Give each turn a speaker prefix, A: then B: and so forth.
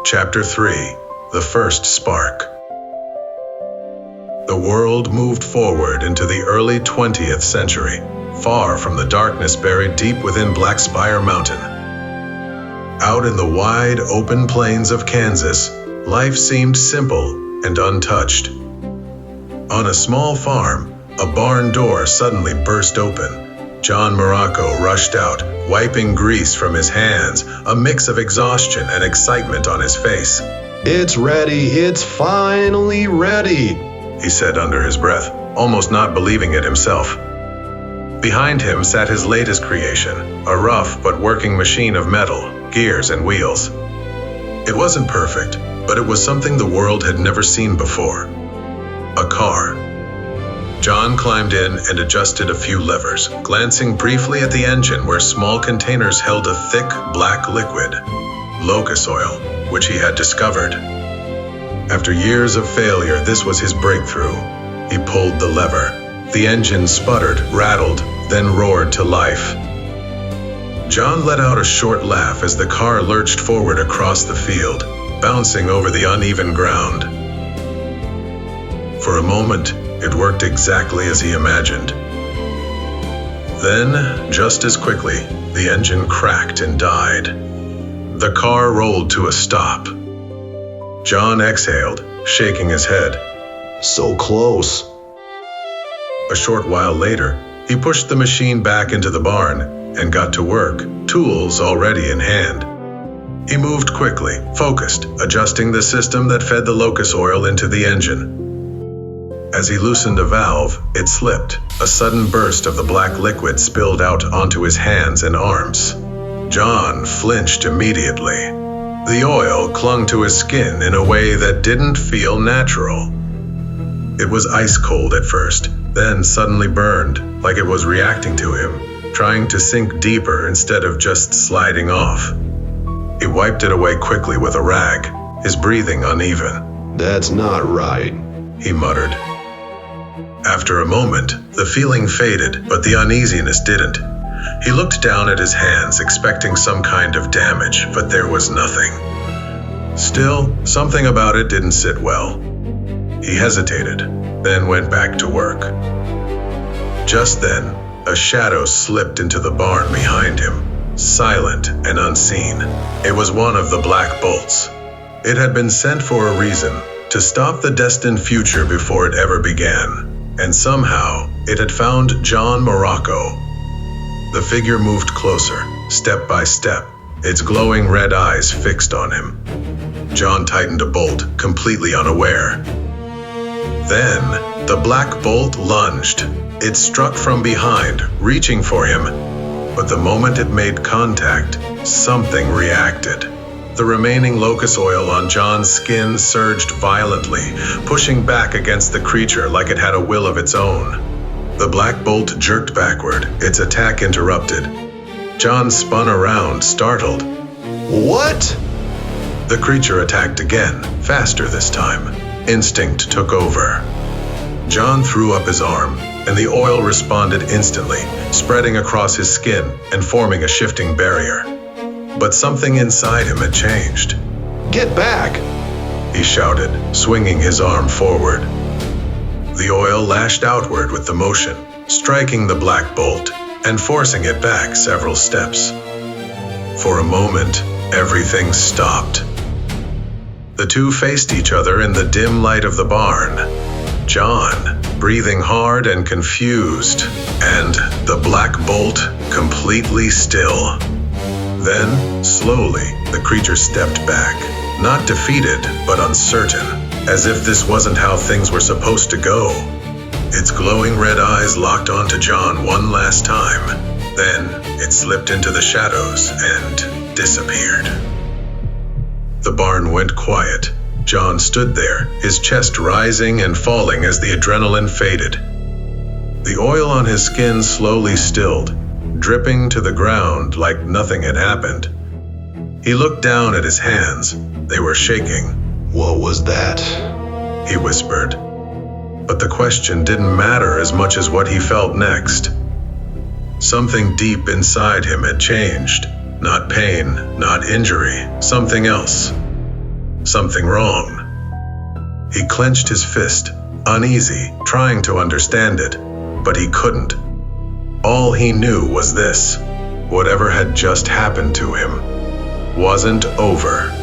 A: Chapter 3: The First Spark. The world moved forward into the early 20th century, far from the darkness buried deep within Black Spire Mountain. Out in the wide, open plains of Kansas, life seemed simple and untouched. On a small farm, a barn door suddenly burst open. John Morocco rushed out, wiping grease from his hands, a mix of exhaustion and excitement on his face.
B: "It's ready, it's finally ready,"
A: he said under his breath, almost not believing it himself. Behind him sat his latest creation, a rough but working machine of metal, gears and wheels. It wasn't perfect, but it was something the world had never seen before. A car. John climbed in and adjusted a few levers, glancing briefly at the engine where small containers held a thick black liquid, locus oil, which he had discovered. After years of failure, this was his breakthrough. He pulled the lever. The engine sputtered, rattled, then roared to life. John let out a short laugh as the car lurched forward across the field, bouncing over the uneven ground. For a moment, it worked exactly as he imagined. Then, just as quickly, the engine cracked and died. The car rolled to a stop. John exhaled, shaking his head.
B: "So close."
A: A short while later, he pushed the machine back into the barn and got to work, tools already in hand. He moved quickly, focused, adjusting the system that fed the locus oil into the engine. As he loosened a valve, it slipped. A sudden burst of the black liquid spilled out onto his hands and arms. John flinched immediately. The oil clung to his skin in a way that didn't feel natural. It was ice cold at first, then suddenly burned, like it was reacting to him, trying to sink deeper instead of just sliding off. He wiped it away quickly with a rag, his breathing uneven.
B: "That's not right,"
A: he muttered. After a moment, the feeling faded, but the uneasiness didn't. He looked down at his hands, expecting some kind of damage, but there was nothing. Still, something about it didn't sit well. He hesitated, then went back to work. Just then, a shadow slipped into the barn behind him, silent and unseen. It was one of the black bolts. It had been sent for a reason, to stop the destined future before it ever began. And somehow, it had found John Morocco. The figure moved closer, step by step, its glowing red eyes fixed on him. John tightened a bolt, completely unaware. Then, the black bolt lunged. It struck from behind, reaching for him. But the moment it made contact, something reacted. The remaining locus oil on John's skin surged violently, pushing back against the creature like it had a will of its own. The black bolt jerked backward, its attack interrupted. John spun around, startled.
B: "What?"
A: The creature attacked again, faster this time. Instinct took over. John threw up his arm, and the oil responded instantly, spreading across his skin and forming a shifting barrier. But something inside him had changed.
B: "Get back!"
A: he shouted, swinging his arm forward. The oil lashed outward with the motion, striking the black bolt and forcing it back several steps. For a moment, everything stopped. The two faced each other in the dim light of the barn. John, breathing hard and confused, and the black bolt completely still. Then, slowly, the creature stepped back, not defeated, but uncertain, as if this wasn't how things were supposed to go. Its glowing red eyes locked onto John one last time. Then, it slipped into the shadows and disappeared. The barn went quiet. John stood there, his chest rising and falling as the adrenaline faded. The oil on his skin slowly stilled, dripping to the ground like nothing had happened. He looked down at his hands. They were shaking.
B: "What was that?"
A: he whispered. But the question didn't matter as much as what he felt next. Something deep inside him had changed. Not pain, not injury, something else. Something wrong. He clenched his fist, uneasy, trying to understand it, but he couldn't. All he knew was this: whatever had just happened to him wasn't over.